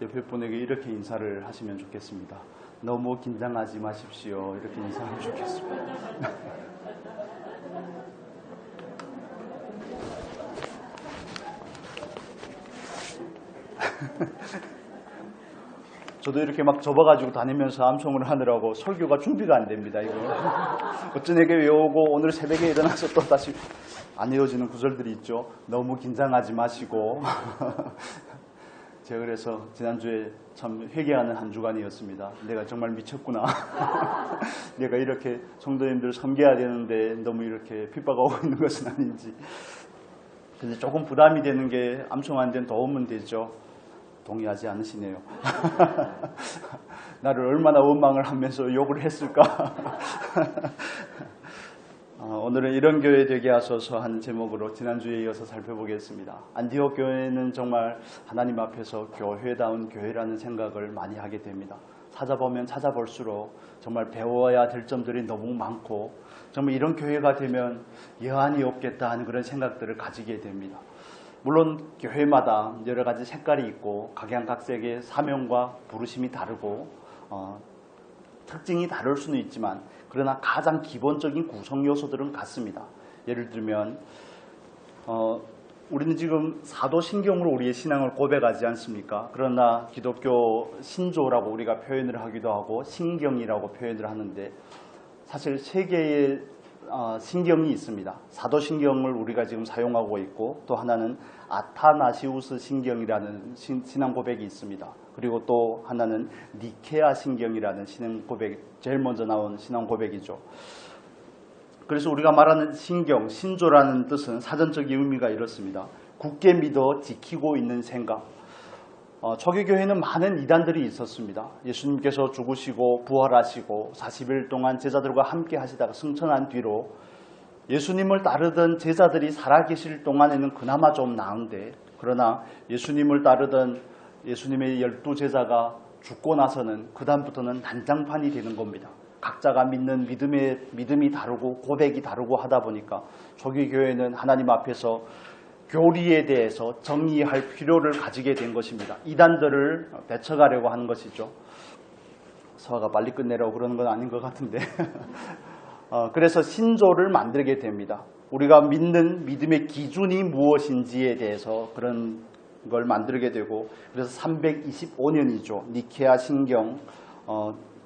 옆에 분에게 이렇게 인사를 하시면 좋겠습니다. 너무 긴장하지 마십시오. 이렇게 인사하면 좋겠습니다. 저도 이렇게 막 접어가지고 다니면서 암송을 하느라고 설교가 준비가 안 됩니다. 이거 어쩌내게 외우고 오늘 새벽에 일어나서 또 다시 안 외워지는 구절들이 있죠. 너무 긴장하지 마시고 제가 그래서 지난주에 참 회개하는 한 주간이었습니다. 내가 정말 미쳤구나. 내가 이렇게 성도님들 섬겨야 되는데 너무 이렇게 핍박하고 있는 것은 아닌지. 근데 조금 부담이 되는 게 암송하는 데는 도움은 되죠. 동의하지 않으시네요. 나를 얼마나 원망을 하면서 욕을 했을까. 오늘은 이런 교회 되게 하소서 하는 제목으로 지난주에 이어서 살펴보겠습니다. 안디옥 교회는 정말 하나님 앞에서 교회다운 교회라는 생각을 많이 하게 됩니다. 찾아보면 찾아볼수록 정말 배워야 될 점들이 너무 많고 정말 이런 교회가 되면 여한이 없겠다 하는 그런 생각들을 가지게 됩니다. 물론 교회마다 여러 가지 색깔이 있고 각양각색의 사명과 부르심이 다르고 특징이 다를 수는 있지만 그러나 가장 기본적인 구성 요소들은 같습니다. 예를 들면 우리는 지금 사도신경으로 우리의 신앙을 고백하지 않습니까? 그러나 기독교 신조라고 우리가 표현을 하기도 하고 신경이라고 표현을 하는데 사실 세 개의 신경이 있습니다. 사도신경을 우리가 지금 사용하고 있고 또 하나는 아타나시우스 신경이라는 신앙 고백이 있습니다. 그리고 또 하나는 니케아 신경이라는 신앙 고백, 제일 먼저 나온 신앙 고백이죠. 그래서 우리가 말하는 신경, 신조라는 뜻은 사전적인 의미가 이렇습니다. 굳게 믿어 지키고 있는 생각. 초기교회는 많은 이단들이 있었습니다. 예수님께서 죽으시고 부활하시고 40일 동안 제자들과 함께 하시다가 승천한 뒤로 예수님을 따르던 제자들이 살아계실 동안에는 그나마 좀 나은데 그러나 예수님을 따르던 예수님의 12제자가 죽고 나서는 그 다음부터는 난장판이 되는 겁니다. 각자가 믿는 믿음이 다르고 고백이 다르고 하다 보니까 초기교회는 하나님 앞에서 교리에 대해서 정의할 필요를 가지게 된 것입니다. 이단들을 배척하려고 하는 것이죠. 서화가 빨리 끝내라고 그러는 건 아닌 것 같은데 그래서 신조를 만들게 됩니다. 우리가 믿는 믿음의 기준이 무엇인지에 대해서 그런 걸 만들게 되고 그래서 325년이죠. 니케아 신경,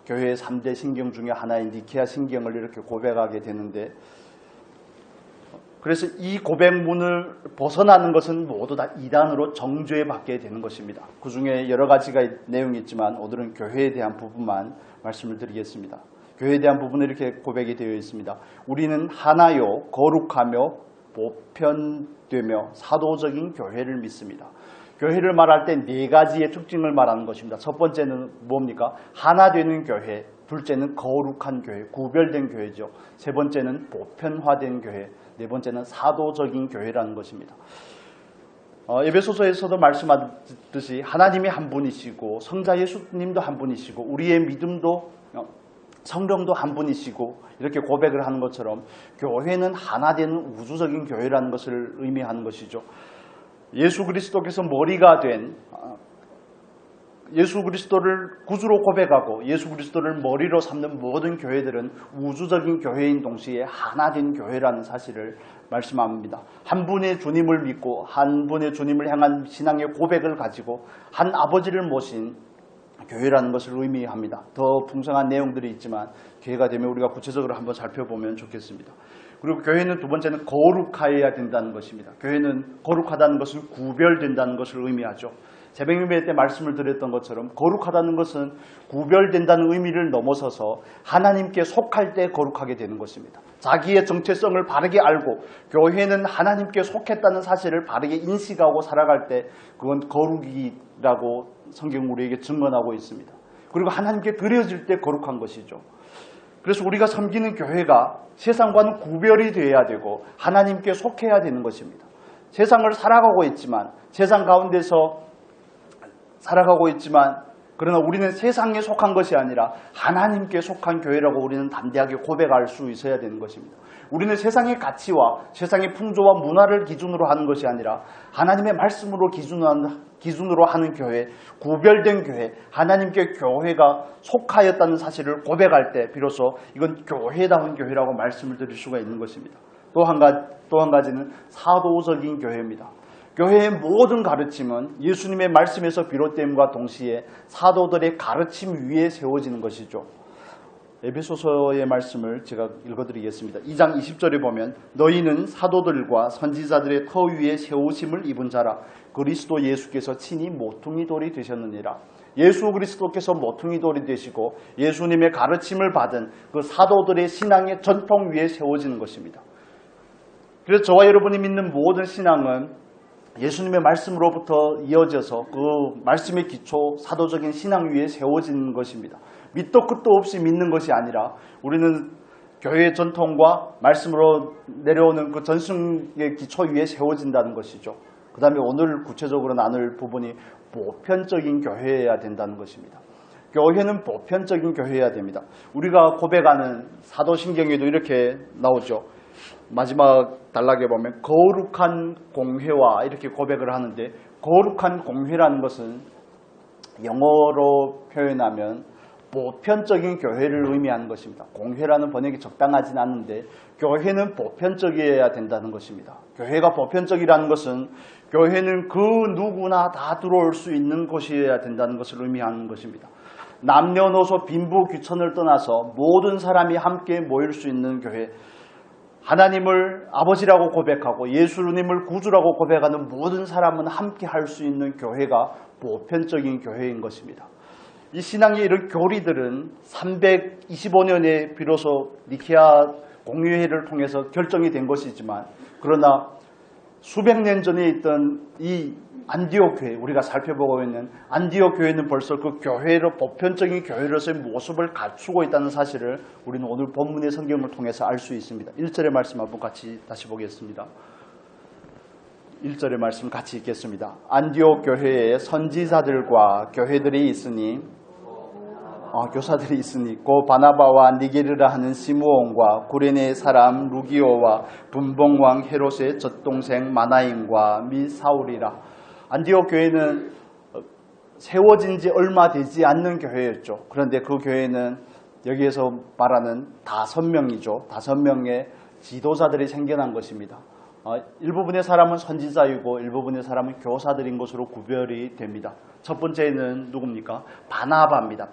교회의 3대 신경 중에 하나인 니케아 신경을 이렇게 고백하게 되는데 그래서 이 고백문을 벗어나는 것은 모두 다 이단으로 정죄받게 되는 것입니다. 그 중에 여러 가지가 내용이 있지만 오늘은 교회에 대한 부분만 말씀을 드리겠습니다. 교회에 대한 부분은 이렇게 고백이 되어 있습니다. 우리는 하나요 거룩하며 보편되며 사도적인 교회를 믿습니다. 교회를 말할 때 네 가지의 특징을 말하는 것입니다. 첫 번째는 뭡니까? 하나 되는 교회. 둘째는 거룩한 교회, 구별된 교회죠. 세 번째는 보편화된 교회, 네 번째는 사도적인 교회라는 것입니다. 에베소서에서도 말씀하듯이 하나님이 한 분이시고 성자 예수님도 한 분이시고 우리의 믿음도 성령도 한 분이시고 이렇게 고백을 하는 것처럼 교회는 하나 되는 우주적인 교회라는 것을 의미하는 것이죠. 예수 그리스도께서 머리가 된 예수 그리스도를 구주로 고백하고 예수 그리스도를 머리로 삼는 모든 교회들은 우주적인 교회인 동시에 하나 된 교회라는 사실을 말씀합니다. 한 분의 주님을 믿고 한 분의 주님을 향한 신앙의 고백을 가지고 한 아버지를 모신 교회라는 것을 의미합니다. 더 풍성한 내용들이 있지만 기회가 되면 우리가 구체적으로 한번 살펴보면 좋겠습니다. 그리고 교회는 두 번째는 거룩하여야 된다는 것입니다. 교회는 거룩하다는 것은 구별된다는 것을 의미하죠. 새벽 예배 때 말씀을 드렸던 것처럼 거룩하다는 것은 구별된다는 의미를 넘어서서 하나님께 속할 때 거룩하게 되는 것입니다. 자기의 정체성을 바르게 알고 교회는 하나님께 속했다는 사실을 바르게 인식하고 살아갈 때 그건 거룩이라고 성경 우리에게 증언하고 있습니다. 그리고 하나님께 드려질 때 거룩한 것이죠. 그래서 우리가 섬기는 교회가 세상과는 구별이 되어야 되고 하나님께 속해야 되는 것입니다. 세상을 살아가고 있지만 세상 가운데서 살아가고 있지만 그러나 우리는 세상에 속한 것이 아니라 하나님께 속한 교회라고 우리는 담대하게 고백할 수 있어야 되는 것입니다. 우리는 세상의 가치와 세상의 풍조와 문화를 기준으로 하는 것이 아니라 하나님의 말씀으로 기준으로 하는 교회, 구별된 교회, 하나님께 교회가 속하였다는 사실을 고백할 때 비로소 이건 교회다운 교회라고 말씀을 드릴 수가 있는 것입니다. 또 한 가지는 사도적인 교회입니다. 교회의 모든 가르침은 예수님의 말씀에서 비롯됨과 동시에 사도들의 가르침 위에 세워지는 것이죠. 에베소서의 말씀을 제가 읽어드리겠습니다. 2장 20절에 보면 너희는 사도들과 선지자들의 터 위에 세우심을 입은 자라 그리스도 예수께서 친히 모퉁이 돌이 되셨느니라. 예수 그리스도께서 모퉁이 돌이 되시고 예수님의 가르침을 받은 그 사도들의 신앙의 전통 위에 세워지는 것입니다. 그래서 저와 여러분이 믿는 모든 신앙은 예수님의 말씀으로부터 이어져서 그 말씀의 기초 사도적인 신앙 위에 세워지는 것입니다. 밑도 끝도 없이 믿는 것이 아니라 우리는 교회의 전통과 말씀으로 내려오는 그 전승의 기초 위에 세워진다는 것이죠. 그 다음에 오늘 구체적으로 나눌 부분이 보편적인 교회여야 된다는 것입니다. 교회는 보편적인 교회여야 됩니다. 우리가 고백하는 사도신경에도 이렇게 나오죠. 마지막 단락에 보면 거룩한 공회와 이렇게 고백을 하는데 거룩한 공회라는 것은 영어로 표현하면 보편적인 교회를 의미하는 것입니다. 공회라는 번역이 적당하진 않는데 교회는 보편적이어야 된다는 것입니다. 교회가 보편적이라는 것은 교회는 그 누구나 다 들어올 수 있는 곳이어야 된다는 것을 의미하는 것입니다. 남녀노소 빈부 귀천을 떠나서 모든 사람이 함께 모일 수 있는 교회, 하나님을 아버지라고 고백하고 예수님을 구주라고 고백하는 모든 사람은 함께 할 수 있는 교회가 보편적인 교회인 것입니다. 이 신앙의 이런 교리들은 325년에 비로소 니케아 공유회를 통해서 결정이 된 것이지만 그러나 수백 년 전에 있던 이 안디옥 교회, 우리가 살펴보고 있는 안디옥 교회는 벌써 그 교회로 보편적인 교회로서의 모습을 갖추고 있다는 사실을 우리는 오늘 본문의 성경을 통해서 알 수 있습니다. 1절의 말씀 한번 같이 다시 보겠습니다. 1절의 말씀 같이 읽겠습니다. 안디옥 교회에 선지자들과 교사들이 있으니 고 바나바와 니게르라 하는 시므온과 구레네 사람 루기오와 분봉왕 헤롯의 젖동생 마나임과 미 사울이라. 안디옥 교회는 세워진 지 얼마 되지 않는 교회였죠. 그런데 그 교회는 여기에서 말하는 5명이죠. 5명의 지도자들이 생겨난 것입니다. 일부분의 사람은 선지자이고 일부분의 사람은 교사들인 것으로 구별이 됩니다. 첫 번째는 누굽니까? 바나바입니다.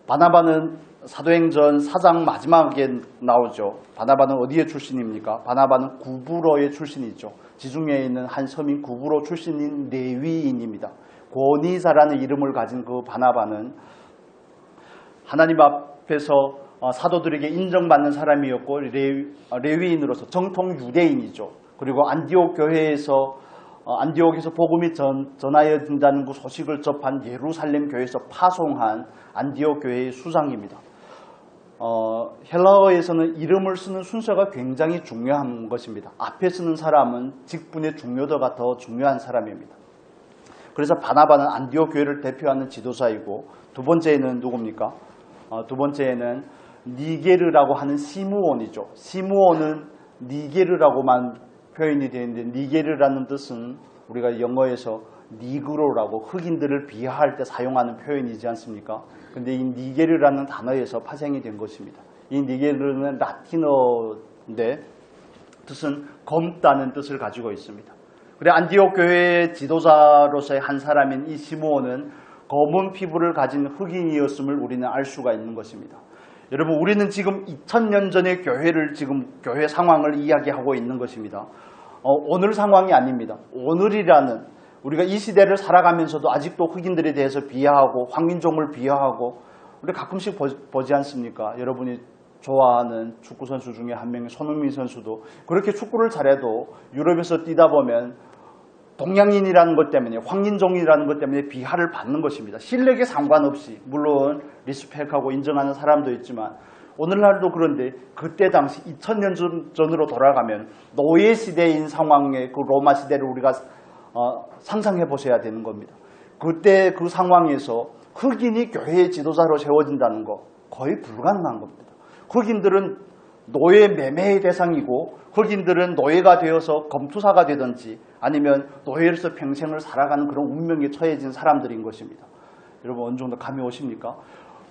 바나바는 사도행전 4장 마지막에 나오죠. 바나바는 어디의 출신입니까? 바나바는 구브로의 출신이죠. 지중해에 있는 한 섬인 구브로 출신인 레위인입니다. 고니사라는 이름을 가진 그 바나바는 하나님 앞에서 사도들에게 인정받는 사람이었고 레위인으로서 정통 유대인이죠. 그리고 안디옥에서 복음이 전하여진다는 그 소식을 접한 예루살렘 교회에서 파송한 안디옥 교회의 수장입니다. 헬라어에서는 이름을 쓰는 순서가 굉장히 중요한 것입니다. 앞에 쓰는 사람은 직분의 중요도가 더 중요한 사람입니다. 그래서 바나바는 안디옥 교회를 대표하는 지도자이고 두 번째는 누굽니까? 두 번째는 니게르라고 하는 시므온이죠. 시므온은 니게르라고만 표현이 되어 있는데 니게르라는 뜻은 우리가 영어에서 니그로라고 흑인들을 비하할 때 사용하는 표현이지 않습니까? 근데 이 니게르라는 단어에서 파생이 된 것입니다. 이 니게르는 라틴어인데 뜻은 검다는 뜻을 가지고 있습니다. 그래 안디옥 교회의 지도자로서의 한 사람인 이 시므온은 검은 피부를 가진 흑인이었음을 우리는 알 수가 있는 것입니다. 여러분 우리는 지금 2000년 전의 교회 상황을 이야기하고 있는 것입니다. 오늘 상황이 아닙니다. 오늘이라는 우리가 이 시대를 살아가면서도 아직도 흑인들에 대해서 비하하고 황민종을 비하하고 우리 가끔씩 보지 않습니까? 여러분이 좋아하는 축구선수 중에 한 명인 손흥민 선수도 그렇게 축구를 잘해도 유럽에서 뛰다 보면 동양인이라는 것 때문에 황인종이라는 것 때문에 비하를 받는 것입니다. 실력에 상관없이 물론 리스펙하고 인정하는 사람도 있지만 오늘날도 그런데 그때 당시 2000년 전으로 돌아가면 노예 시대인 상황의 그 로마 시대를 우리가 상상해 보셔야 되는 겁니다. 그때 그 상황에서 흑인이 교회의 지도자로 세워진다는 거 거의 불가능한 겁니다. 흑인들은 노예 매매의 대상이고 흑인들은 노예가 되어서 검투사가 되든지 아니면 노예로서 평생을 살아가는 그런 운명에 처해진 사람들인 것입니다. 여러분 어느 정도 감이 오십니까?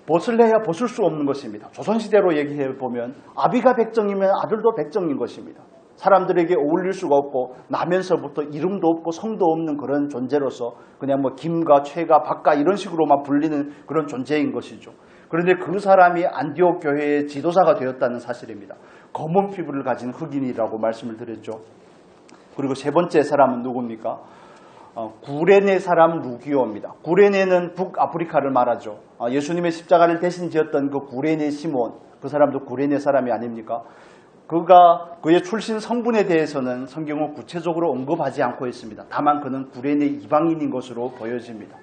벗을래야 벗을 수 없는 것입니다. 조선시대로 얘기해 보면 아비가 백정이면 아들도 백정인 것입니다. 사람들에게 어울릴 수가 없고 나면서부터 이름도 없고 성도 없는 그런 존재로서 그냥 뭐 김가 최가 박가 이런 식으로만 불리는 그런 존재인 것이죠. 그런데 그 사람이 안디옥 교회의 지도자가 되었다는 사실입니다. 검은 피부를 가진 흑인이라고 말씀을 드렸죠. 그리고 세 번째 사람은 누굽니까? 구레네 사람 루기오입니다. 구레네는 북아프리카를 말하죠. 예수님의 십자가를 대신 지었던 그 구레네 시몬, 그 사람도 구레네 사람이 아닙니까? 그의 출신 성분에 대해서는 성경은 구체적으로 언급하지 않고 있습니다. 다만 그는 구레네 이방인인 것으로 보여집니다.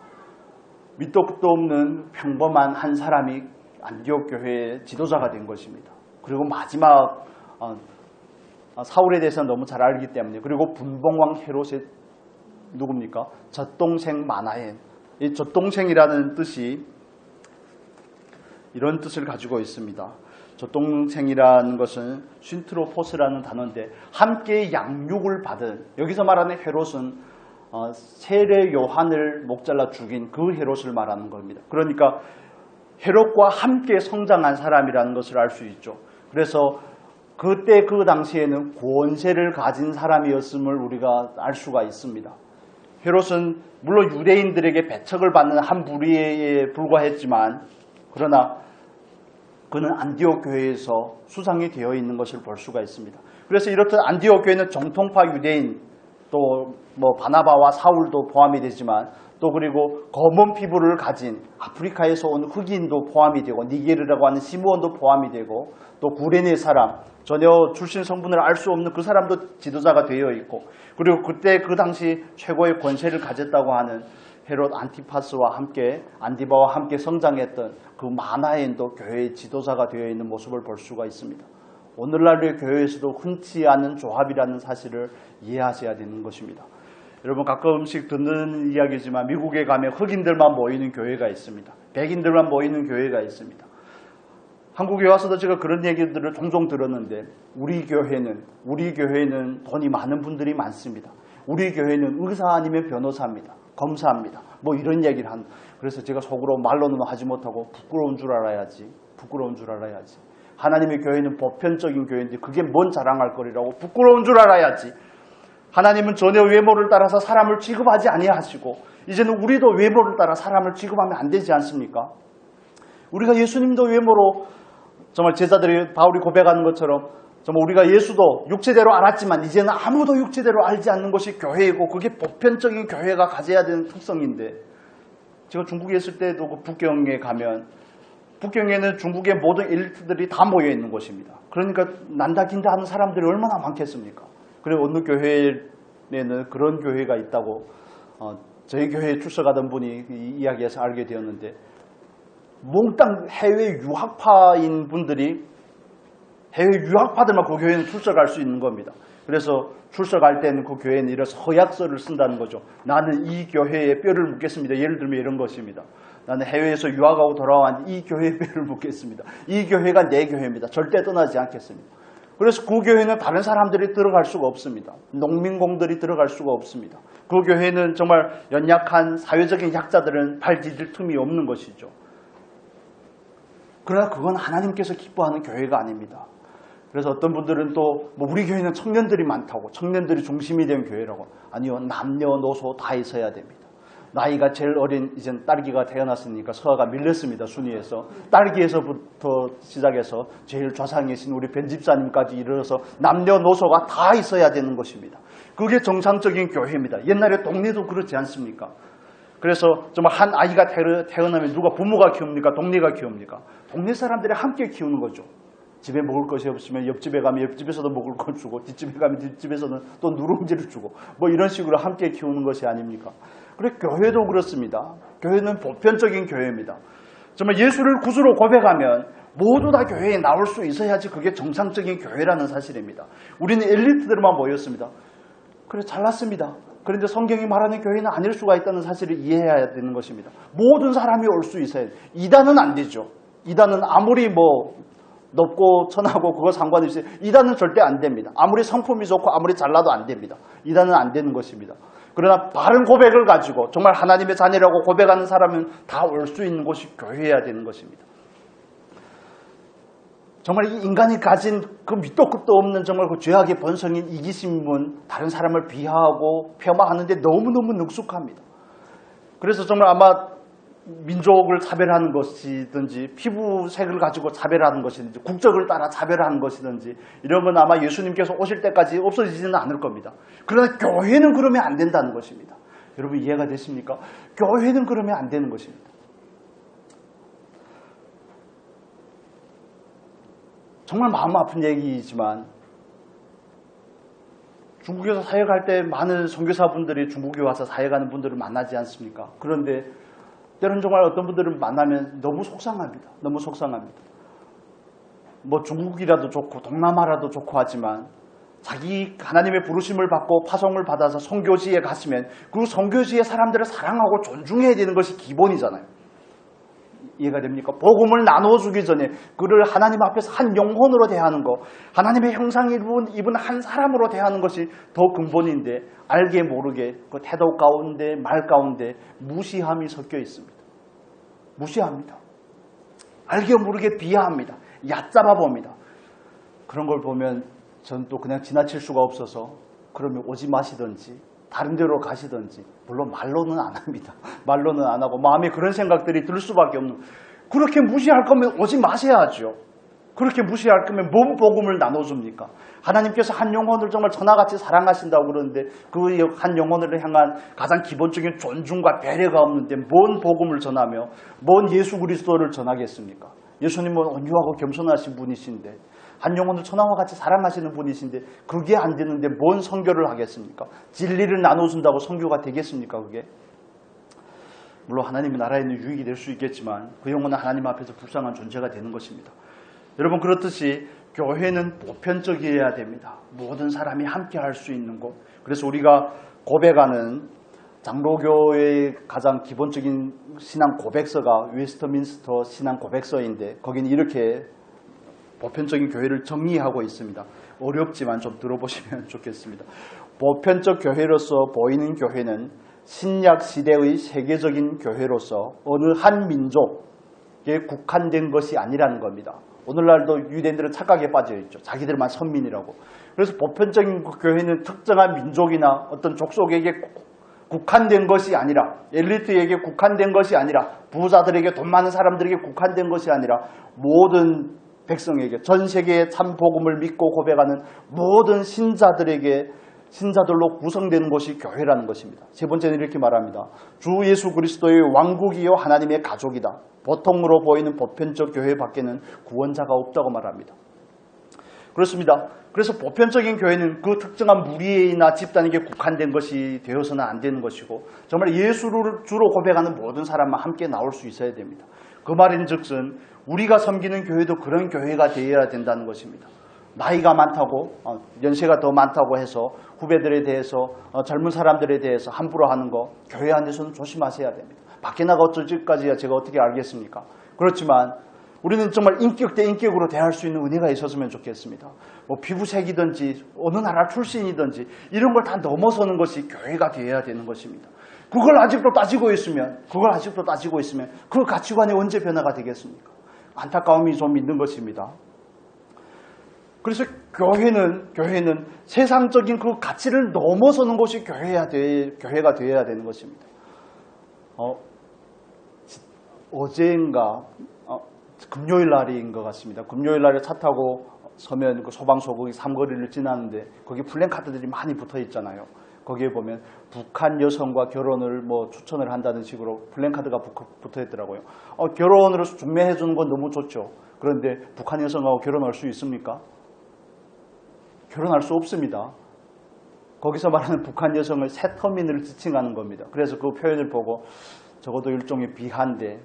밑도 끝도 없는 평범한 한 사람이 안디옥 교회의 지도자가 된 것입니다. 그리고 마지막 사울에 대해서는 너무 잘 알기 때문에, 그리고 분봉왕 헤롯의 누굽니까? 젖동생 마나엔. 이 젖동생이라는 뜻이 이런 뜻을 가지고 있습니다. 젖동생이라는 것은 쉰트로포스라는 단어인데 함께 양육을 받은, 여기서 말하는 헤롯은 세례 요한을 목잘라 죽인 그 헤롯을 말하는 겁니다. 그러니까 헤롯과 함께 성장한 사람이라는 것을 알 수 있죠. 그래서 그때 그 당시에는 권세를 가진 사람이었음을 우리가 알 수가 있습니다. 헤롯은 물론 유대인들에게 배척을 받는 한 부류에 불과했지만 그러나 그는 안디옥 교회에서 수상이 되어 있는 것을 볼 수가 있습니다. 그래서 이렇듯 안디옥 교회는 정통파 유대인, 또 뭐 바나바와 사울도 포함이 되지만 또 그리고 검은 피부를 가진 아프리카에서 온 흑인도 포함이 되고 니게르라고 하는 시므온도 포함이 되고 또 구레네 사람, 전혀 출신 성분을 알 수 없는 그 사람도 지도자가 되어 있고, 그리고 그때 그 당시 최고의 권세를 가졌다고 하는 헤롯 안티파스와 함께 안디바와 함께 성장했던 그 마나엔도 교회의 지도자가 되어 있는 모습을 볼 수가 있습니다. 오늘날의 교회에서도 흔치 않은 조합이라는 사실을 이해하셔야 되는 것입니다. 여러분 가끔씩 듣는 이야기지만 미국에 가면 흑인들만 모이는 교회가 있습니다. 백인들만 모이는 교회가 있습니다. 한국에 와서도 제가 그런 얘기들을 종종 들었는데 우리 교회는 돈이 많은 분들이 많습니다. 우리 교회는 의사 아니면 변호사입니다. 검사입니다. 뭐 이런 얘기를 그래서 제가 속으로 말로는 하지 못하고 부끄러운 줄 알아야지. 하나님의 교회는 보편적인 교회인데 그게 뭔 자랑할 거리라고 부끄러운 줄 알아야지. 하나님은 전혀 외모를 따라서 사람을 취급하지 아니하시고 이제는 우리도 외모를 따라 사람을 취급하면 안 되지 않습니까? 우리가 예수님도 외모로 정말 제자들이 바울이 고백하는 것처럼 정말 우리가 예수도 육체대로 알았지만 이제는 아무도 육체대로 알지 않는 것이 교회이고 그게 보편적인 교회가 가져야 되는 특성인데, 제가 중국에 있을 때도 그 북경에 가면 북경에는 중국의 모든 엘리트들이 다 모여 있는 곳입니다. 그러니까 난다 긴다 하는 사람들이 얼마나 많겠습니까? 그리고 어느 교회에는 그런 교회가 있다고 저희 교회에 출석하던 분이 이야기해서 알게 되었는데, 몽땅 해외 유학파인 분들이 해외 유학파들만 그 교회는 출석할 수 있는 겁니다. 그래서 출석할 때는 그 교회는 이런 서약서를 쓴다는 거죠. 나는 이 교회에 뼈를 묻겠습니다. 예를 들면 이런 것입니다. 나는 해외에서 유학하고 돌아온 이 교회에 뼈를 묻겠습니다. 이 교회가 내 교회입니다. 절대 떠나지 않겠습니다. 그래서 그 교회는 다른 사람들이 들어갈 수가 없습니다. 농민공들이 들어갈 수가 없습니다. 그 교회는 정말 연약한 사회적인 약자들은 발 디딜 틈이 없는 것이죠. 그러나 그건 하나님께서 기뻐하는 교회가 아닙니다. 그래서 어떤 분들은 또 우리 교회는 청년들이 많다고, 청년들이 중심이 된 교회라고. 아니요, 남녀노소 다 있어야 됩니다. 나이가 제일 어린 이젠 딸기가 태어났으니까 서아가 밀렸습니다. 순위에서. 딸기에서부터 시작해서 제일 좌상이신 우리 변집사님까지 이르러서 남녀노소가 다 있어야 되는 것입니다. 그게 정상적인 교회입니다. 옛날에 동네도 그렇지 않습니까? 그래서 정말 한 아이가 태어나면 누가 부모가 키웁니까? 동네가 키웁니까? 동네 사람들이 함께 키우는 거죠. 집에 먹을 것이 없으면 옆집에 가면 옆집에서도 먹을 걸 주고, 뒷집에 가면 뒷집에서는 또 누룽지를 주고, 뭐 이런 식으로 함께 키우는 것이 아닙니까? 그래, 교회도 그렇습니다. 교회는 보편적인 교회입니다. 정말 예수를 구주로 고백하면 모두 다 교회에 나올 수 있어야지 그게 정상적인 교회라는 사실입니다. 우리는 엘리트들만 모였습니다. 그래, 잘났습니다. 그런데 성경이 말하는 교회는 아닐 수가 있다는 사실을 이해해야 되는 것입니다. 모든 사람이 올 수 있어야 돼요. 이단은 안 되죠. 이단은 아무리 높고 천하고 그거 상관없이 이단은 절대 안 됩니다. 아무리 성품이 좋고 아무리 잘나도 안 됩니다. 이단은 안 되는 것입니다. 그러나 바른 고백을 가지고 정말 하나님의 자녀라고 고백하는 사람은 다 올 수 있는 곳이 교회여야 되는 것입니다. 정말 이 인간이 가진 그 밑도 끝도 없는 정말 그 죄악의 본성인 이기심은 다른 사람을 비하하고 폄하하는데 너무너무 능숙합니다. 그래서 정말 아마 민족을 차별하는 것이든지 피부색을 가지고 차별하는 것이든지 국적을 따라 차별하는 것이든지 이런 건 아마 예수님께서 오실 때까지 없어지지는 않을 겁니다. 그러나 교회는 그러면 안 된다는 것입니다. 여러분 이해가 되십니까? 교회는 그러면 안 되는 것입니다. 정말 마음 아픈 얘기이지만 중국에서 사역할 때 많은 선교사분들이 중국에 와서 사역하는 분들을 만나지 않습니까? 그런데 때로는 정말 어떤 분들을 만나면 너무 속상합니다. 너무 속상합니다. 뭐 중국이라도 좋고 동남아라도 좋고 하지만 자기 하나님의 부르심을 받고 파송을 받아서 선교지에 갔으면 그 선교지의 사람들을 사랑하고 존중해야 되는 것이 기본이잖아요. 이해가 됩니까? 복음을 나눠주기 전에 그를 하나님 앞에서 한 영혼으로 대하는 것, 하나님의 형상을 입은 한 사람으로 대하는 것이 더 근본인데 알게 모르게 그 태도 가운데 말 가운데 무시함이 섞여 있습니다. 무시합니다. 알게 모르게 비하합니다. 얕잡아 봅니다. 그런 걸 보면 전 또 그냥 지나칠 수가 없어서 그러면 오지 마시든지 다른 데로 가시든지, 물론 말로는 안 합니다. 말로는 안 하고 마음에 그런 생각들이 들 수밖에 없는, 그렇게 무시할 거면 오지 마셔야죠. 그렇게 무시할 거면 뭔 복음을 나눠줍니까? 하나님께서 한 영혼을 정말 천하같이 사랑하신다고 그러는데 그 한 영혼을 향한 가장 기본적인 존중과 배려가 없는데 뭔 복음을 전하며 뭔 예수 그리스도를 전하겠습니까? 예수님은 온유하고 겸손하신 분이신데 한 영혼을 천하와 같이 사랑하시는 분이신데 그게 안 되는데 뭔 선교를 하겠습니까? 진리를 나눠준다고 선교가 되겠습니까? 그게? 물론 하나님의 나라에는 유익이 될 수 있겠지만 그 영혼은 하나님 앞에서 불쌍한 존재가 되는 것입니다. 여러분 그렇듯이 교회는 보편적이어야 됩니다. 모든 사람이 함께 할 수 있는 곳. 그래서 우리가 고백하는 장로교의 가장 기본적인 신앙 고백서가 웨스트민스터 신앙 고백서인데 거기는 이렇게 보편적인 교회를 정리하고 있습니다. 어렵지만 좀 들어보시면 좋겠습니다. 보편적 교회로서 보이는 교회는 신약 시대의 세계적인 교회로서 어느 한 민족에 국한된 것이 아니라는 겁니다. 오늘날도 유대인들은 착각에 빠져 있죠. 자기들만 선민이라고. 그래서 보편적인 교회는 특정한 민족이나 어떤 족속에게 국한된 것이 아니라, 엘리트에게 국한된 것이 아니라, 부자들에게, 돈 많은 사람들에게 국한된 것이 아니라 모든 백성에게, 전 세계의 참 복음을 믿고 고백하는 모든 신자들로 구성되는 것이 교회라는 것입니다. 세 번째는 이렇게 말합니다. 주 예수 그리스도의 왕국이요 하나님의 가족이다. 보통으로 보이는 보편적 교회 밖에는 구원자가 없다고 말합니다. 그렇습니다. 그래서 보편적인 교회는 그 특정한 무리나 집단에게 국한된 것이 되어서는 안 되는 것이고 정말 예수를 주로 고백하는 모든 사람만 함께 나올 수 있어야 됩니다. 그 말인즉슨 우리가 섬기는 교회도 그런 교회가 되어야 된다는 것입니다. 나이가 많다고 연세가 더 많다고 해서 후배들에 대해서 젊은 사람들에 대해서 함부로 하는 거 교회 안에서는 조심하셔야 됩니다. 밖에 나가 어쩌지까지야 제가 어떻게 알겠습니까? 그렇지만 우리는 정말 인격 대 인격으로 대할 수 있는 은혜가 있었으면 좋겠습니다. 뭐 피부색이든지 어느 나라 출신이든지 이런 걸 다 넘어서는 것이 교회가 되어야 되는 것입니다. 그걸 아직도 따지고 있으면 그 가치관이 언제 변화가 되겠습니까? 안타까움이 좀 있는 것입니다. 그래서 교회는 세상적인 그 가치를 넘어서는 것이 교회가 되어야 되는 것입니다. 어제인가 금요일 날인 것 같습니다. 금요일 날에 차 타고 서면 그 소방서거기 삼거리를 지나는데 거기 플랜카드들이 많이 붙어 있잖아요. 거기에 보면 북한 여성과 결혼을 뭐 추천을 한다는 식으로 플랜카드가 붙어 있더라고요. 결혼으로 중매해 주는 건 너무 좋죠. 그런데 북한 여성하고 결혼할 수 있습니까? 결혼할 수 없습니다. 거기서 말하는 북한 여성을 새터민을 지칭하는 겁니다. 그래서 그 표현을 보고 적어도 일종의 비하인데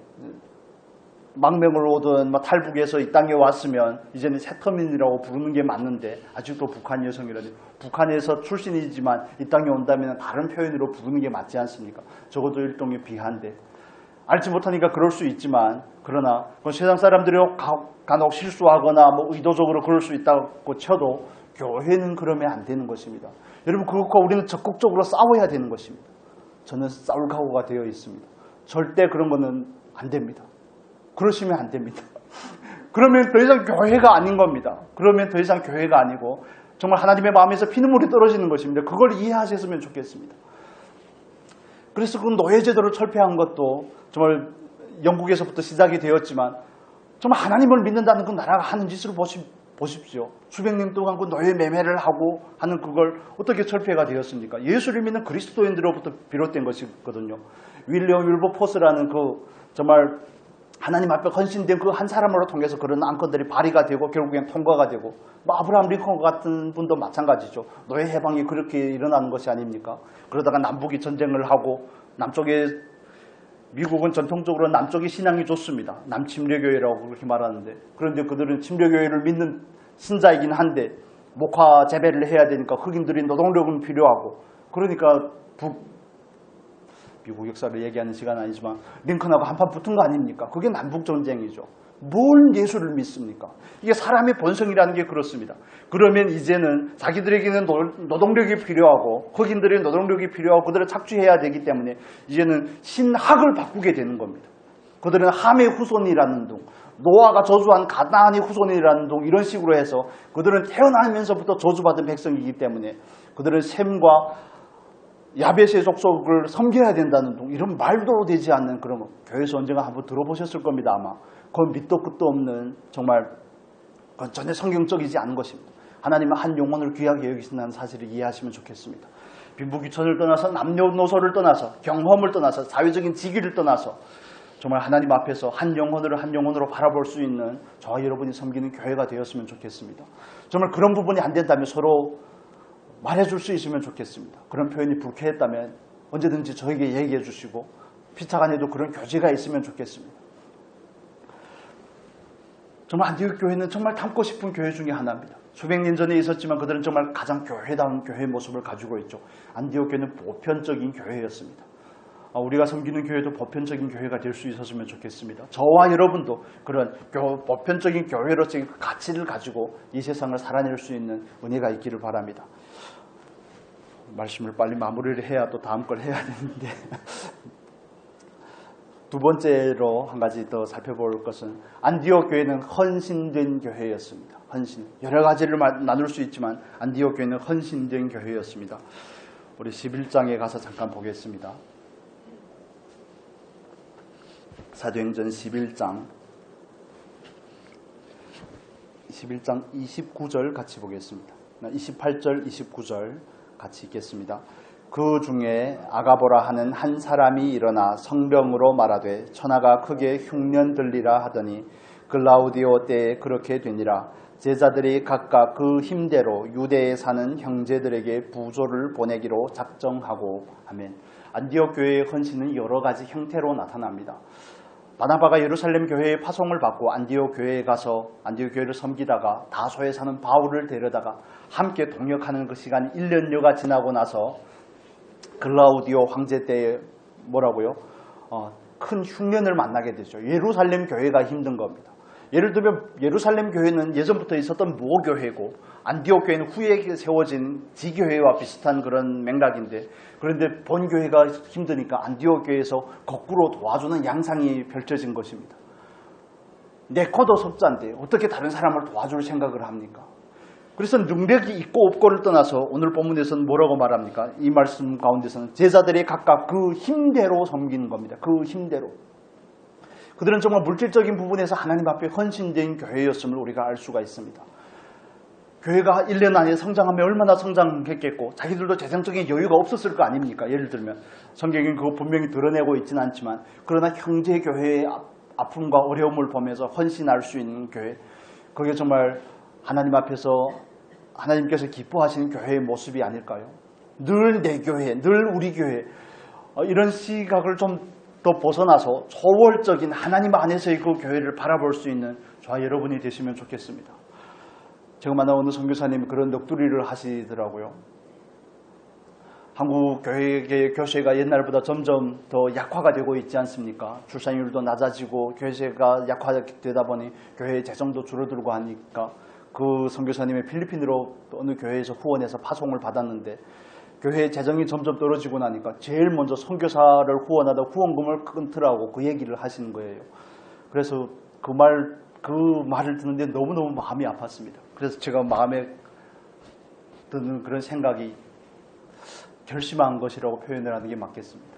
망명을 오든 탈북해서 이 땅에 왔으면 이제는 새터민이라고 부르는 게 맞는데 아직도 북한 여성이라니, 북한에서 출신이지만 이 땅에 온다면 다른 표현으로 부르는 게 맞지 않습니까? 적어도 일종의 비하인데 알지 못하니까 그럴 수 있지만, 그러나 세상 사람들이 간혹 실수하거나 뭐 의도적으로 그럴 수 있다고 쳐도 교회는 그러면 안 되는 것입니다. 여러분, 그것과 우리는 적극적으로 싸워야 되는 것입니다. 저는 싸울 각오가 되어 있습니다. 절대 그런 거는 안 됩니다. 그러시면 안 됩니다. 그러면 더 이상 교회가 아닌 겁니다. 그러면 더 이상 교회가 아니고 정말 하나님의 마음에서 피눈물이 떨어지는 것입니다. 그걸 이해하셨으면 좋겠습니다. 그래서 그 노예제도를 철폐한 것도 정말 영국에서부터 시작이 되었지만, 정말 하나님을 믿는다는 그 나라가 하는 짓을 보십시오. 수백 년 동안 그 노예 매매를 하고 하는 그걸 어떻게 철폐가 되었습니까? 예수를 믿는 그리스도인들로부터 비롯된 것이거든요. 윌리엄 윌버포스라는 그 정말 하나님 앞에 헌신된 그 한 사람으로 통해서 그런 안건들이 발의가 되고 결국엔 통과가 되고, 뭐 아브라함 링컨 같은 분도 마찬가지죠. 노예 해방이 그렇게 일어나는 것이 아닙니까? 그러다가 남북이 전쟁을 하고, 남쪽에 미국은 전통적으로 남쪽의 신앙이 좋습니다. 남침례교회라고 그렇게 말하는데, 그런데 그들은 침례교회를 믿는 신자이긴 한데 목화 재배를 해야 되니까 흑인들이 노동력은 필요하고, 그러니까 미국 역사를 얘기하는 시간은 아니지만 링컨하고 한판 붙은 거 아닙니까? 그게 남북전쟁이죠. 뭘 예수를 믿습니까? 이게 사람의 본성이라는 게 그렇습니다. 그러면 이제는 자기들에게는 노동력이 필요하고 흑인들의 노동력이 필요하고 그들을 착취해야 되기 때문에 이제는 신학을 바꾸게 되는 겁니다. 그들은 함의 후손이라는 둥, 노아가 저주한 가나안의 후손이라는 둥, 이런 식으로 해서 그들은 태어나면서부터 저주받은 백성이기 때문에 그들은 셈과 야벳의 족속을 섬겨야 된다는 둥, 이런 말도 되지 않는 그런 거. 교회에서 언젠가 한번 들어보셨을 겁니다, 아마. 그건 밑도 끝도 없는, 정말 그건 전혀 성경적이지 않은 것입니다. 하나님은 한 영혼을 귀하게 여기신다는 사실을 이해하시면 좋겠습니다. 빈부귀천을 떠나서 남녀노소를 떠나서 경험을 떠나서 사회적인 직위를 떠나서 정말 하나님 앞에서 한 영혼으로 바라볼 수 있는 저와 여러분이 섬기는 교회가 되었으면 좋겠습니다. 정말 그런 부분이 안 된다면 서로 말해줄 수 있으면 좋겠습니다. 그런 표현이 불쾌했다면 언제든지 저에게 얘기해 주시고 피차간에도 그런 교제가 있으면 좋겠습니다. 정말 안디옥 교회는 정말 닮고 싶은 교회 중에 하나입니다. 수백 년 전에 있었지만 그들은 정말 가장 교회다운 교회의 모습을 가지고 있죠. 안디옥 교회는 보편적인 교회였습니다. 우리가 섬기는 교회도 보편적인 교회가 될 수 있었으면 좋겠습니다. 저와 여러분도 그런 보편적인 교회로서의 가치를 가지고 이 세상을 살아낼 수 있는 은혜가 있기를 바랍니다. 말씀을 빨리 마무리를 해야 또 다음 걸 해야 되는데 두 번째로 한 가지 더 살펴볼 것은 안디옥 교회는 헌신된 교회였습니다. 헌신. 여러 가지를 나눌 수 있지만 안디옥 교회는 헌신된 교회였습니다. 우리 11장에 가서 잠깐 보겠습니다. 사도행전 11장 29절 같이 보겠습니다. 28절, 29절 같이 읽겠습니다. 그 중에 아가보라 하는 한 사람이 일어나 성령으로 말하되 천하가 크게 흉년 들리라 하더니 글라우디오 때에 그렇게 되니라. 제자들이 각각 그 힘대로 유대에 사는 형제들에게 부조를 보내기로 작정하고 하면, 안디옥 교회의 헌신은 여러 가지 형태로 나타납니다. 바나바가 예루살렘 교회의 파송을 받고 안디옥 교회에 가서 안디옥 교회를 섬기다가 다소에 사는 바울을 데려다가 함께 동역하는 그 시간 1년여가 지나고 나서 글라우디오 황제 때에 뭐라고요? 큰 흉년을 만나게 되죠. 예루살렘 교회가 힘든 겁니다. 예를 들면 예루살렘 교회는 예전부터 있었던 모교회고 안디옥 교회는 후에 세워진 지교회와 비슷한 그런 맥락인데, 그런데 본교회가 힘드니까 안디옥 교회에서 거꾸로 도와주는 양상이 펼쳐진 것입니다. 내 코도 석자인데 어떻게 다른 사람을 도와줄 생각을 합니까? 그래서 능력이 있고 없고를 떠나서 오늘 본문에서는 뭐라고 말합니까? 이 말씀 가운데서는 제자들이 각각 그 힘대로 섬기는 겁니다. 그 힘대로. 그들은 정말 물질적인 부분에서 하나님 앞에 헌신된 교회였음을 우리가 알 수가 있습니다. 교회가 1년 안에 성장하면 얼마나 성장했겠고 자기들도 재정적인 여유가 없었을 거 아닙니까? 예를 들면 성경은 그거 분명히 드러내고 있지는 않지만, 그러나 형제 교회의 아픔과 어려움을 보면서 헌신할 수 있는 교회, 그게 정말 하나님 앞에서 하나님께서 기뻐하시는 교회의 모습이 아닐까요? 늘 내 교회, 늘 우리 교회, 이런 시각을 좀 더 벗어나서 초월적인 하나님 안에서의 그 교회를 바라볼 수 있는 저와 여러분이 되시면 좋겠습니다. 제가 만난 어느 선교사님이 그런 넋두리를 하시더라고요. 한국 교회가 옛날보다 점점 더 약화가 되고 있지 않습니까? 출산율도 낮아지고 교회가 약화되다 보니 교회의 재정도 줄어들고 하니까 그 선교사님이 필리핀으로 어느 교회에서 후원해서 파송을 받았는데 교회의 재정이 점점 떨어지고 나니까 제일 먼저 선교사를 후원하다 후원금을 끊더라고 그 얘기를 하시는 거예요. 그래서 그 말을 듣는데 너무너무 마음이 아팠습니다. 그래서 제가 마음에 드는 그런 생각이 결심한 것이라고 표현을 하는 게 맞겠습니다.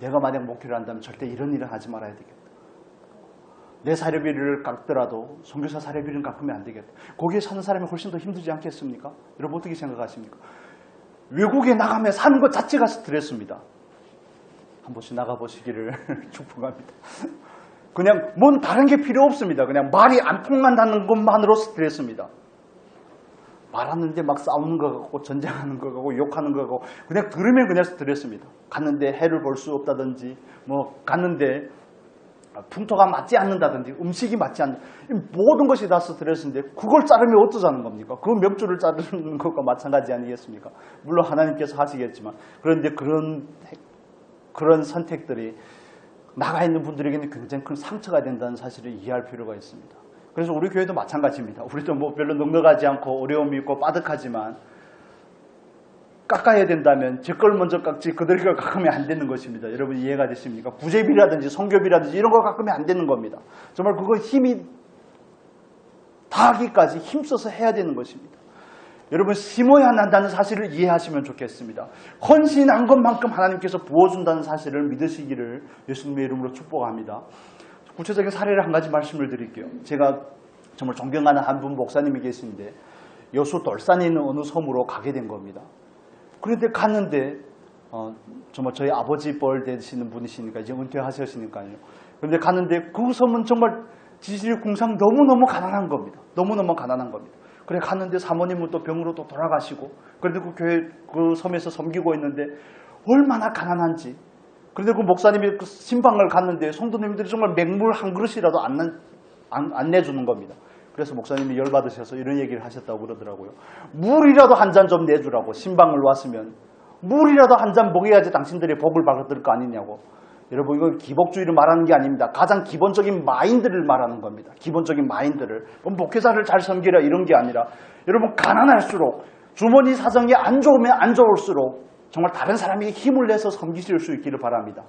내가 만약 목회를 한다면 절대 이런 일을 하지 말아야 되겠다. 내 사례비를 깎더라도 선교사 사례비를 깎으면 안 되겠다. 거기에 사는 사람이 훨씬 더 힘들지 않겠습니까? 여러분 어떻게 생각하십니까? 외국에 나가면 사는 것 자체가 스트레스입니다. 한 번씩 나가보시기를 축복합니다. 그냥 뭔 다른 게 필요 없습니다. 그냥 말이 안 통한다는 것만으로 스트레스입니다. 말하는데 막 싸우는 거 같고 전쟁하는 거 같고 욕하는 거 같고 그냥 들으면 그냥 스트레스입니다. 갔는데 해를 볼 수 없다든지 뭐 갔는데 풍토가 맞지 않는다든지 음식이 맞지 않는 모든 것이 다 스트레스인데 그걸 자르면 어쩌자는 겁니까? 그 명주를 자르는 것과 마찬가지 아니겠습니까? 물론 하나님께서 하시겠지만 그런데 그런 선택들이 나가 있는 분들에게는 굉장히 큰 상처가 된다는 사실을 이해할 필요가 있습니다. 그래서 우리 교회도 마찬가지입니다. 우리도 뭐 별로 넉넉하지 않고 어려움이 있고 빠득하지만 깎아야 된다면 제 걸 먼저 깎지 그들이 걸 깎으면 안 되는 것입니다. 여러분 이해가 되십니까? 구제비라든지 성교비라든지 이런 걸 깎으면 안 되는 겁니다. 정말 그거 힘이 다하기까지 힘써서 해야 되는 것입니다. 여러분 심어야 한다는 사실을 이해하시면 좋겠습니다. 헌신한 것만큼 하나님께서 부어준다는 사실을 믿으시기를 예수님의 이름으로 축복합니다. 구체적인 사례를 한 가지 말씀을 드릴게요. 제가 정말 존경하는 한 분 목사님이 계신데 여수 돌산에 있는 어느 섬으로 가게 된 겁니다. 그런데 갔는데 정말 저희 아버지 뻘 되시는 분이시니까 이제 은퇴하셨으니까요. 그런데 갔는데 그 섬은 정말 지질공상 너무너무 가난한 겁니다. 너무너무 가난한 겁니다. 그래 갔는데 사모님은 또 병으로 또 돌아가시고 그런데 그 교회 그 섬에서 섬기고 있는데 얼마나 가난한지. 그런데 그 목사님이 그 신방을 갔는데 성도님들이 정말 맹물 한 그릇이라도 안 내주는 겁니다. 그래서 목사님이 열받으셔서 이런 얘기를 하셨다고 그러더라고요. 물이라도 한 잔 좀 내주라고. 신방을 왔으면 물이라도 한 잔 먹여야지 당신들이 복을 받을 거 아니냐고. 여러분 이건 기복주의를 말하는 게 아닙니다. 가장 기본적인 마인드를 말하는 겁니다. 기본적인 마인드를. 목회자를 잘 섬기라 이런 게 아니라 여러분 가난할수록 주머니 사정이 안 좋으면 안 좋을수록 정말 다른 사람에게 힘을 내서 섬기실 수 있기를 바랍니다.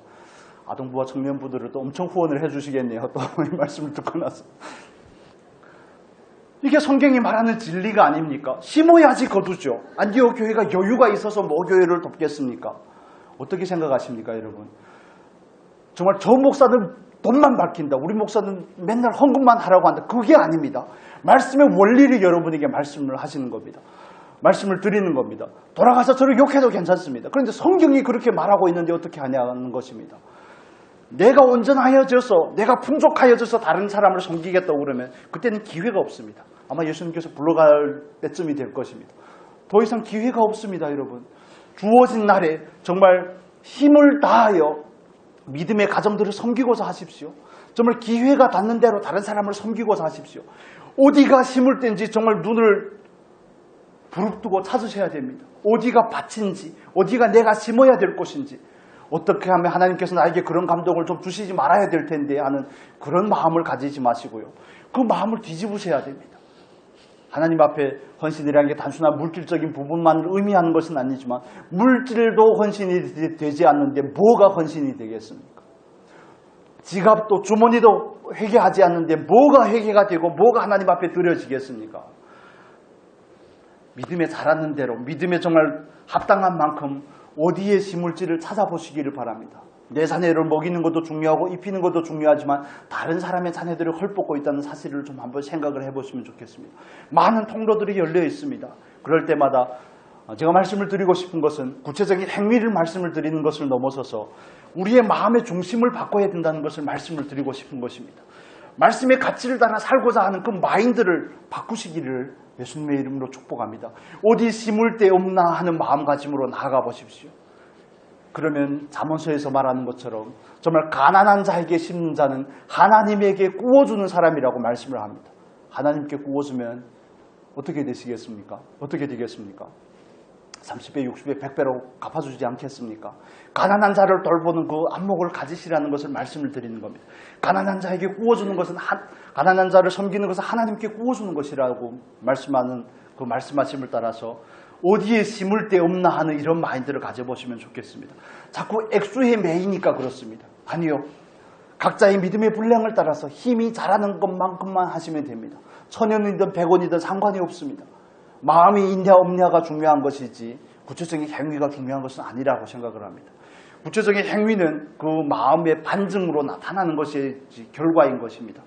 아동부와 청년부들을 또 엄청 후원을 해주시겠네요. 또 이 말씀을 듣고 나서. 이게 성경이 말하는 진리가 아닙니까? 심어야지 거두죠. 안디옥 교회가 여유가 있어서 모교회를 돕겠습니까? 어떻게 생각하십니까, 여러분? 정말 저 목사는 돈만 밝힌다. 우리 목사는 맨날 헌금만 하라고 한다. 그게 아닙니다. 말씀의 원리를 여러분에게 말씀을 하시는 겁니다. 말씀을 드리는 겁니다. 돌아가서 저를 욕해도 괜찮습니다. 그런데 성경이 그렇게 말하고 있는데 어떻게 하냐는 것입니다. 내가 온전하여져서 내가 풍족하여져서 다른 사람을 섬기겠다고 그러면 그때는 기회가 없습니다. 아마 예수님께서 불러갈 때쯤이 될 것입니다. 더 이상 기회가 없습니다. 여러분. 주어진 날에 정말 힘을 다하여 믿음의 가정들을 섬기고자 하십시오. 정말 기회가 닿는 대로 다른 사람을 섬기고자 하십시오. 어디가 심을 때인지 정말 눈을 부릅뜨고 찾으셔야 됩니다. 어디가 밭인지 어디가 내가 심어야 될 곳인지 어떻게 하면 하나님께서 나에게 그런 감동을 좀 주시지 말아야 될 텐데 하는 그런 마음을 가지지 마시고요. 그 마음을 뒤집으셔야 됩니다. 하나님 앞에 헌신이라는 게 단순한 물질적인 부분만을 의미하는 것은 아니지만 물질도 헌신이 되지 않는데 뭐가 헌신이 되겠습니까? 지갑도 주머니도 회개하지 않는데 뭐가 회개가 되고 뭐가 하나님 앞에 드려지겠습니까? 믿음에 자랐는 대로 믿음에 정말 합당한 만큼 어디에 심을지를 찾아보시기를 바랍니다. 내 자녀를 먹이는 것도 중요하고 입히는 것도 중요하지만 다른 사람의 자녀들을 헐벗고 있다는 사실을 좀 한번 생각을 해보시면 좋겠습니다. 많은 통로들이 열려 있습니다. 그럴 때마다 제가 말씀을 드리고 싶은 것은 구체적인 행위를 말씀을 드리는 것을 넘어서서 우리의 마음의 중심을 바꿔야 된다는 것을 말씀을 드리고 싶은 것입니다. 말씀의 가치를 따라 살고자 하는 그 마인드를 바꾸시기를 예수님의 이름으로 축복합니다. 어디 심을 데 없나 하는 마음가짐으로 나아가 보십시오. 그러면 잠언서에서 말하는 것처럼 정말 가난한 자에게 심는 자는 하나님에게 구워주는 사람이라고 말씀을 합니다. 하나님께 구워주면 어떻게 되시겠습니까? 어떻게 되겠습니까? 30배, 60배, 100배로 갚아주지 않겠습니까? 가난한 자를 돌보는 그 안목을 가지시라는 것을 말씀을 드리는 겁니다. 가난한 자에게 구워주는 것은 가난한 자를 섬기는 것은 하나님께 구워주는 것이라고 말씀하는 그 말씀하심을 따라서 어디에 심을 데 없나 하는 이런 마인드를 가져보시면 좋겠습니다. 자꾸 액수에 매이니까 그렇습니다. 아니요. 각자의 믿음의 분량을 따라서 힘이 자라는 것만큼만 하시면 됩니다. 1000원이든 100원이든 상관이 없습니다. 마음이 있냐 없냐가 중요한 것이지 구체적인 행위가 중요한 것은 아니라고 생각을 합니다. 구체적인 행위는 그 마음의 반증으로 나타나는 것이 결과인 것입니다.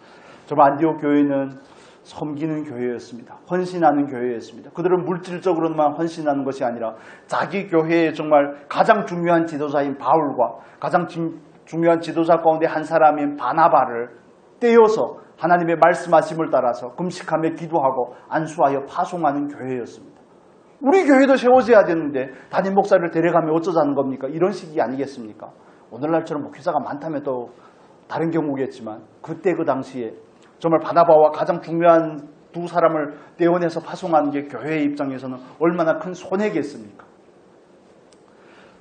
정말 안디옥 교회는 섬기는 교회였습니다. 헌신하는 교회였습니다. 그들은 물질적으로만 헌신하는 것이 아니라 자기 교회의 정말 가장 중요한 지도자인 바울과 가장 중요한 지도자 가운데 한 사람인 바나바를 떼어서 하나님의 말씀하심을 따라서 금식하며 기도하고 안수하여 파송하는 교회였습니다. 우리 교회도 세워져야 되는데 담임 목사를 데려가면 어쩌자는 겁니까? 이런 식이 아니겠습니까? 오늘날처럼 목회자가 많다면 또 다른 경우겠지만 그때 그 당시에 정말 바나바와 가장 중요한 두 사람을 떼어내서 파송하는 게 교회의 입장에서는 얼마나 큰 손해겠습니까?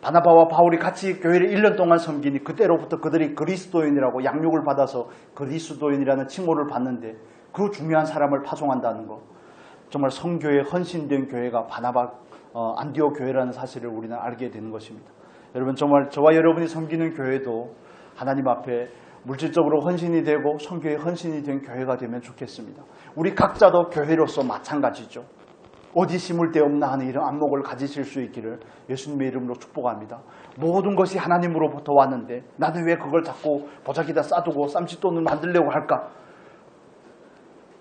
바나바와 바울이 같이 교회를 1년 동안 섬기니 그때로부터 그들이 그리스도인이라고 양육을 받아서 그리스도인이라는 칭호를 받는데 그 중요한 사람을 파송한다는 것, 정말 성교에 헌신된 교회가 바나바 안디옥 교회라는 사실을 우리는 알게 되는 것입니다. 여러분 정말 저와 여러분이 섬기는 교회도 하나님 앞에 물질적으로 헌신이 되고 성교에 헌신이 된 교회가 되면 좋겠습니다. 우리 각자도 교회로서 마찬가지죠. 어디 심을 데 없나 하는 이런 안목을 가지실 수 있기를 예수님의 이름으로 축복합니다. 모든 것이 하나님으로부터 왔는데 나는 왜 그걸 자꾸 보자기다 싸두고 쌈짓돈을 만들려고 할까?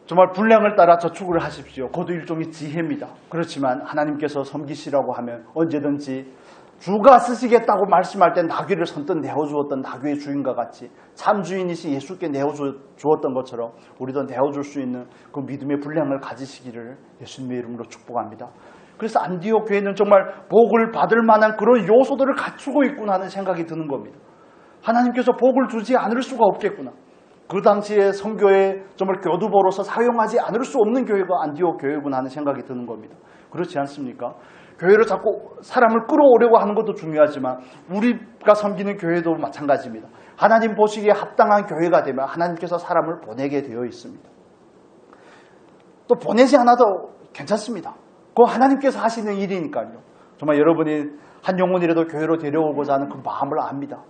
정말 분량을 따라 저축을 하십시오. 그것도 일종의 지혜입니다. 그렇지만 하나님께서 섬기시라고 하면 언제든지 주가 쓰시겠다고 말씀할 때 나귀를 선뜻 내어주었던 나귀의 주인과 같이 참 주인이시 예수께 내어주었던 것처럼 우리도 내어줄 수 있는 그 믿음의 분량을 가지시기를 예수님의 이름으로 축복합니다. 그래서 안디옥 교회는 정말 복을 받을 만한 그런 요소들을 갖추고 있구나 하는 생각이 드는 겁니다. 하나님께서 복을 주지 않을 수가 없겠구나. 그 당시에 선교에 정말 교두보로서 사용하지 않을 수 없는 교회가 안디옥 교회구나 하는 생각이 드는 겁니다. 그렇지 않습니까? 교회를 자꾸 사람을 끌어오려고 하는 것도 중요하지만 우리가 섬기는 교회도 마찬가지입니다. 하나님 보시기에 합당한 교회가 되면 하나님께서 사람을 보내게 되어 있습니다. 또 보내지 않아도 괜찮습니다. 그거 하나님께서 하시는 일이니까요. 정말 여러분이 한 영혼이라도 교회로 데려오고자 하는 그 마음을 압니다.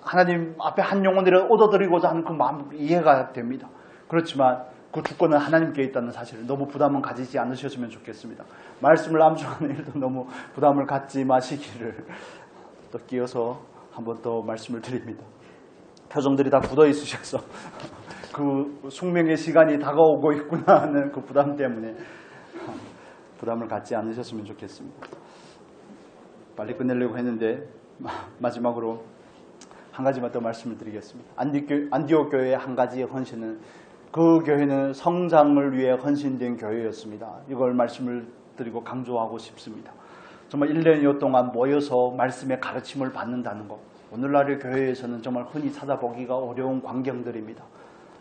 하나님 앞에 한 영혼이라도 얻어드리고자 하는 그 마음 이해가 됩니다. 그렇지만 그 주권은 하나님께 있다는 사실을 너무 부담은 가지지 않으셨으면 좋겠습니다. 말씀을 암송하는 일도 너무 부담을 갖지 마시기를 또 끼어서 한번 더 말씀을 드립니다. 표정들이 다 굳어 있으셔서 그 숙명의 시간이 다가오고 있구나 하는 그 부담 때문에 부담을 갖지 않으셨으면 좋겠습니다. 빨리 끝내려고 했는데 마지막으로 한 가지만 더 말씀을 드리겠습니다. 안디옥 교회의 한 가지의 헌신은 그 교회는 성장을 위해 헌신된 교회였습니다. 이걸 말씀을 드리고 강조하고 싶습니다. 정말 1년여 동안 모여서 말씀의 가르침을 받는다는 것. 오늘날의 교회에서는 정말 흔히 찾아보기가 어려운 광경들입니다.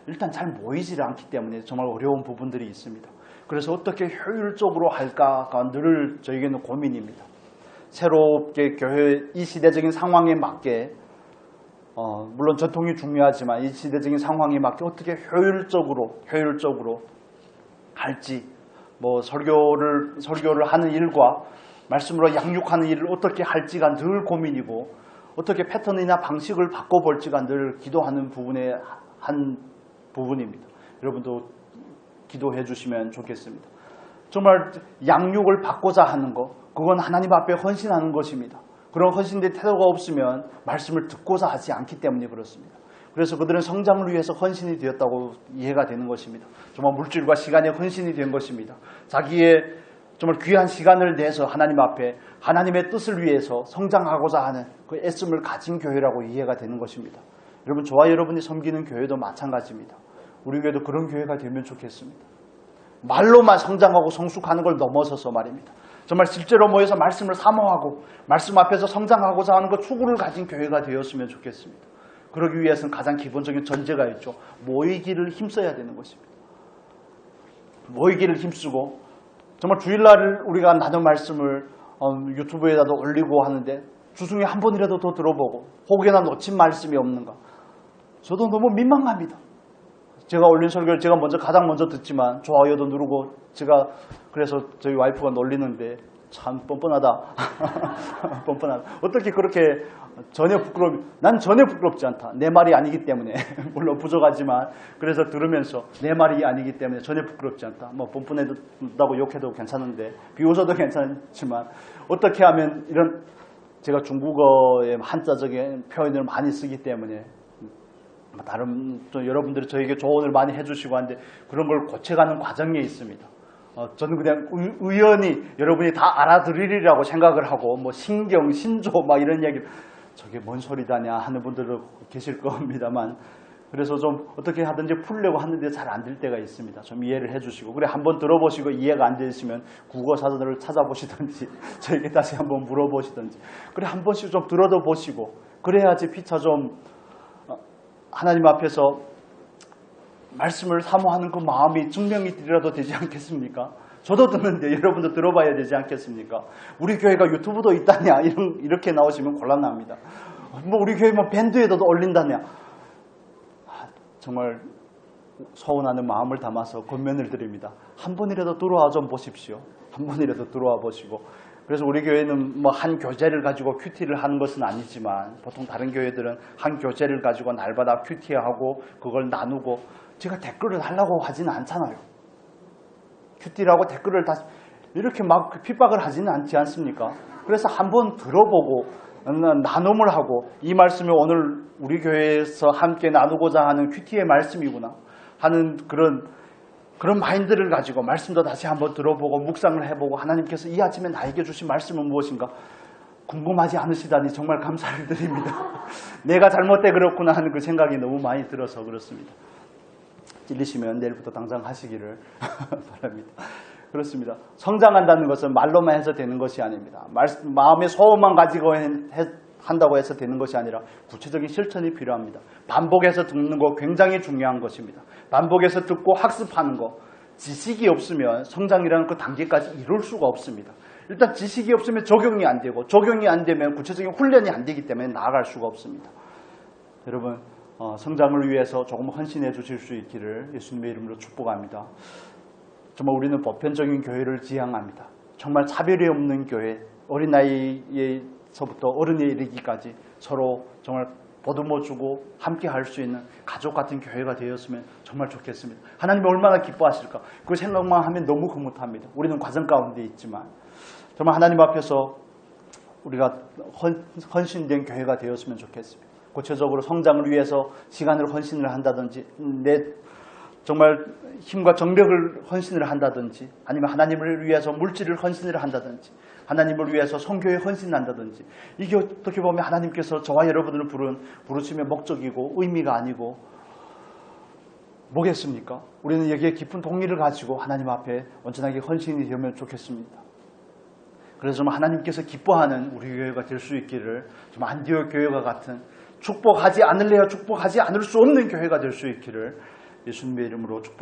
일단 잘 모이질 않기 때문에 정말 어려운 부분들이 있습니다. 그래서 어떻게 효율적으로 할까가 늘 저에게는 고민입니다. 새롭게 교회 이 시대적인 상황에 맞게 물론 전통이 중요하지만 이 시대적인 상황에 맞게 어떻게 효율적으로 할지, 뭐 설교를 하는 일과 말씀으로 양육하는 일을 어떻게 할지가 늘 고민이고 어떻게 패턴이나 방식을 바꿔볼지가 늘 기도하는 부분의 한 부분입니다. 여러분도 기도해 주시면 좋겠습니다. 정말 양육을 받고자 하는 것, 그건 하나님 앞에 헌신하는 것입니다. 그런 헌신된 태도가 없으면 말씀을 듣고자 하지 않기 때문에 그렇습니다. 그래서 그들은 성장을 위해서 헌신이 되었다고 이해가 되는 것입니다. 정말 물질과 시간에 헌신이 된 것입니다. 자기의 정말 귀한 시간을 내서 하나님 앞에 하나님의 뜻을 위해서 성장하고자 하는 그 애씀을 가진 교회라고 이해가 되는 것입니다. 여러분, 저와 여러분이 섬기는 교회도 마찬가지입니다. 우리 교회도 그런 교회가 되면 좋겠습니다. 말로만 성장하고 성숙하는 걸 넘어서서 말입니다. 정말 실제로 모여서 말씀을 사모하고 말씀 앞에서 성장하고자 하는 그 추구를 가진 교회가 되었으면 좋겠습니다. 그러기 위해서는 가장 기본적인 전제가 있죠. 모이기를 힘써야 되는 것입니다. 모이기를 힘쓰고 정말 주일날 우리가 나눈 말씀을 유튜브에다도 올리고 하는데 주중에 한 번이라도 더 들어보고 혹여나 놓친 말씀이 없는가. 저도 너무 민망합니다. 제가 올린 설교를 제가 가장 먼저 듣지만 좋아요도 누르고 제가 그래서 저희 와이프가 놀리는데 참 뻔뻔하다. 뻔뻔하다. 어떻게 그렇게 난 전혀 부끄럽지 않다. 내 말이 아니기 때문에. 물론 부족하지만 그래서 들으면서 내 말이 아니기 때문에 전혀 부끄럽지 않다. 뭐 뻔뻔하다고 욕해도 괜찮은데 비웃어도 괜찮지만 어떻게 하면 이런 제가 중국어의 한자적인 표현을 많이 쓰기 때문에 다른 또 여러분들이 저에게 조언을 많이 해주시고 하는데 그런 걸 고쳐가는 과정에 있습니다. 저는 그냥 우연히 여러분이 다 알아들으리라고 생각을 하고 뭐 신경, 신조 막 이런 이야기를 저게 뭔 소리다냐 하는 분들도 계실 겁니다만 그래서 좀 어떻게 하든지 풀려고 하는데 잘 안 될 때가 있습니다. 좀 이해를 해주시고 그래 한번 들어보시고 이해가 안 되시면 국어 사전을 찾아보시든지 저에게 다시 한번 물어보시든지 그래 한 번씩 좀 들어도 보시고 그래야지 피차 좀 하나님 앞에서 말씀을 사모하는 그 마음이 증명이 되리라도 되지 않겠습니까? 저도 듣는데 여러분도 들어봐야 되지 않겠습니까? 우리 교회가 유튜브도 있다냐 이렇게 나오시면 곤란합니다. 뭐 우리 교회 뭐 밴드에도 올린다냐. 정말 서운하는 마음을 담아서 권면을 드립니다. 한 번이라도 들어와 좀 보십시오. 한 번이라도 들어와 보시고 그래서 우리 교회는 뭐 한 교재를 가지고 큐티를 하는 것은 아니지만 보통 다른 교회들은 한 교재를 가지고 날마다 큐티하고 그걸 나누고 제가 댓글을 하려고 하지는 않잖아요. 큐티라고 댓글을 다 이렇게 막 핍박을 하지는 않지 않습니까? 그래서 한번 들어보고 나눔을 하고 이 말씀이 오늘 우리 교회에서 함께 나누고자 하는 큐티의 말씀이구나 하는 그런 마인드를 가지고 말씀도 다시 한번 들어보고 묵상을 해보고 하나님께서 이 아침에 나에게 주신 말씀은 무엇인가 궁금하지 않으시다니 정말 감사를 드립니다. 내가 잘못돼 그렇구나 하는 그 생각이 너무 많이 들어서 그렇습니다. 찔리시면 내일부터 당장 하시기를 바랍니다. 그렇습니다. 성장한다는 것은 말로만 해서 되는 것이 아닙니다. 마음의 소원만 가지고 한다고 해서 되는 것이 아니라 구체적인 실천이 필요합니다. 반복해서 듣는 거 굉장히 중요한 것입니다. 반복해서 듣고 학습하는 거. 지식이 없으면 성장이라는 그 단계까지 이룰 수가 없습니다. 일단 지식이 없으면 적용이 안 되고 적용이 안 되면 구체적인 훈련이 안 되기 때문에 나아갈 수가 없습니다. 여러분 성장을 위해서 조금 헌신해 주실 수 있기를 예수님의 이름으로 축복합니다. 정말 우리는 보편적인 교회를 지향합니다. 정말 차별이 없는 교회, 어린 나이에서부터 어른에 이르기까지 서로 정말 보듬어주고 함께 할 수 있는 가족 같은 교회가 되었으면 정말 좋겠습니다. 하나님이 얼마나 기뻐하실까? 그 생각만 하면 너무 흐뭇합니다. 우리는 과정 가운데 있지만 정말 하나님 앞에서 우리가 헌신된 교회가 되었으면 좋겠습니다. 구체적으로 성장을 위해서 시간을 헌신을 한다든지 내 정말 힘과 정력을 헌신을 한다든지 아니면 하나님을 위해서 물질을 헌신을 한다든지 하나님을 위해서 선교에 헌신한다든지 이게 어떻게 보면 하나님께서 저와 여러분들을 부르심의 목적이고 의미가 아니고 뭐겠습니까? 우리는 여기에 깊은 동의를 가지고 하나님 앞에 온전하게 헌신이 되면 좋겠습니다. 그래서 좀 하나님께서 기뻐하는 우리 교회가 될 수 있기를 좀 안디옥 교회와 같은 축복하지 않을래야 축복하지 않을 수 없는 교회가 될 수 있기를 예수님의 이름으로 축복합니다.